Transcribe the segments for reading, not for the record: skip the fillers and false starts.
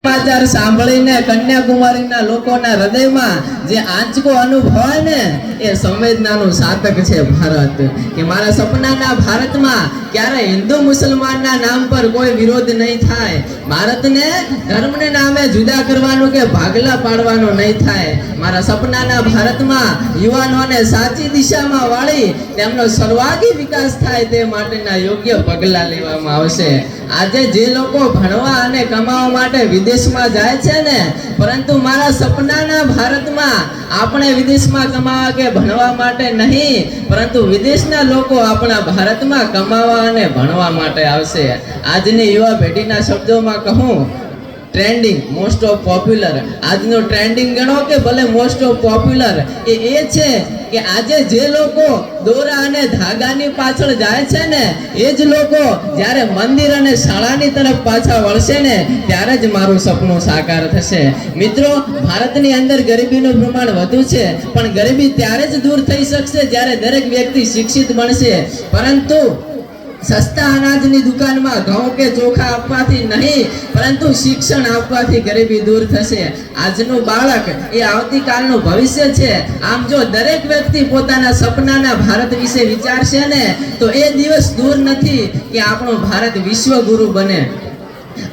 સમાચાર સાંભળીને કન્યાકુમારીના લોકોના હૃદયમાં જે આંચકો અનુભવાય ને એ સંવેદનાનું સાતક છે ભારત. કે મારા સપનાના ભારતમાં ક્યારે હિન્દુ મુસલમાનના નામ પર કોઈ વિરોધ નહીં થાય. ભારતને ધર્મને નામે જુદા કરવાનું કે ભાગલા પાડવાનું નહીં થાય. મારા સપનાના ભારતમાં યુવાનોને સાચી દિશામાં વાળી તેમનો સર્વાંગી વિકાસ થાય તે માટેના યોગ્ય પગલાં લેવામાં આવશે. આજે જે લોકો ભણવા અને કમાવા માટે વિદેશમાં જાય છે ને, પરંતુ મારા સપનાના ભારતમાં આપણે વિદેશમાં કમાવા કે ભણવા માટે નહીં, પરંતુ વિદેશના લોકો આપણા ભારતમાં કમાવા અને ભણવા માટે આવશે. આજની યુવા પેઢીના શબ્દોમાં કહું, ટ્રેન્ડિંગ મોસ્ટ ઓફ પોપ્યુલર. આજનો ટ્રેન્ડિંગ ગણો કે ભલે મોસ્ટ ઓફ પોપ્યુલર એ છે કે આજે જે લોકો દોરા અને ધાગાની પાછળ જાય છે ને, એ જ લોકો જ્યારે મંદિર અને શાળાની તરફ પાછા વળશે ને, ત્યારે જ મારું સપનું સાકાર થશે. મિત્રો, ભારતની અંદર ગરીબીનું પ્રમાણ વધુ છે, પણ ગરીબી ત્યારે જ દૂર થઈ શકશે જ્યારે દરેક વ્યક્તિ શિક્ષિત બનશે. પરંતુ સસ્તા અનાજની દુકાનમાં ઘઉં કે ચોખા આપવાથી નહીં, પરંતુ શિક્ષણ આપવાથી ગરીબી દૂર થશે. આજનું બાળક એ આવતીકાલનું ભવિષ્ય છે. આમ જો દરેક વ્યક્તિ પોતાના સપનાના ભારત વિશે વિચારશે ને, તો એ દિવસ દૂર નથી કે આપણું ભારત વિશ્વગુરુ બને.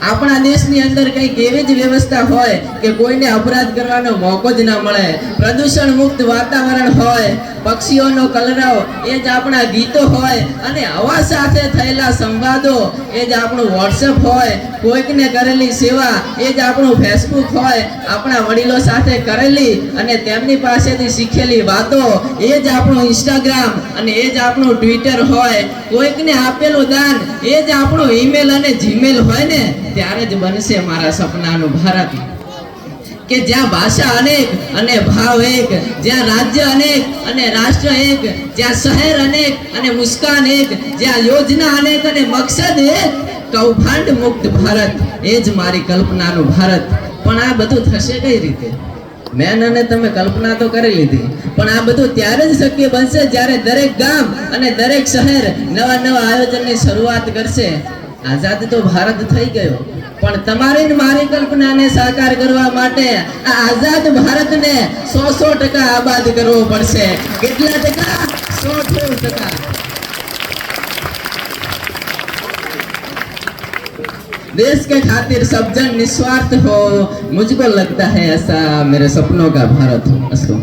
આપણા દેશની અંદર કંઈક એવી જ વ્યવસ્થા હોય કે કોઈને અપરાધ કરવાનો મોકો જ ના મળે, પ્રદૂષણ મુક્ત વાતાવરણ હોય, પક્ષીઓનો કલરવ એ જ આપણા ગીતો હોય, અને હવા સાથે થયેલા સંવાદો એ જ આપણું વોટ્સએપ હોય, કોઈકને કરેલી સેવા એ જ આપણું ફેસબુક હોય, આપણા વડીલો સાથે કરેલી અને તેમની પાસેથી શીખેલી વાતો એ જ આપણું ઇન્સ્ટાગ્રામ અને એ જ આપણું ટ્વિટર હોય, કોઈકને આપેલું દાન એ જ આપણું ઈમેલ અને જીમેલ હોય ને, ત્યારે જ બનશે મારા સપનાનું ભારત. કે જ્યાં ભાષા અનેક અને ભાવ એક, જ્યાં રાજ્ય અનેક અને રાષ્ટ્ર એક, જ્યાં શહેર અનેક અને મુસ્કાન એક, જ્યાં યોજના અનેક અને મકસદ એક, કૌભાંડ મુક્ત ભારત એ જ મારી કલ્પનાનું ભારત. પણ આ બધું થશે કઈ રીતે? મેં અને તમે કલ્પના તો કરી લીધી, પણ આ બધું ત્યારે જ શક્ય બનશે જ્યારે દરેક ગામ અને દરેક શહેર નવા નવા આયોજનની શરૂઆત કરશે. આઝાદ તો ભારત થઈ ગયો, પણ તમારી ને મારી કલ્પનાને સાકાર કરવા માટે આ આઝાદ ભારતને 100% આબાદ કરવો પડશે. કેટલા ટકા? 100%. देश के खातिर सब जन निस्वार्थ हो, मुझको लगता है ऐसा मेरे सपनों का भारत हो.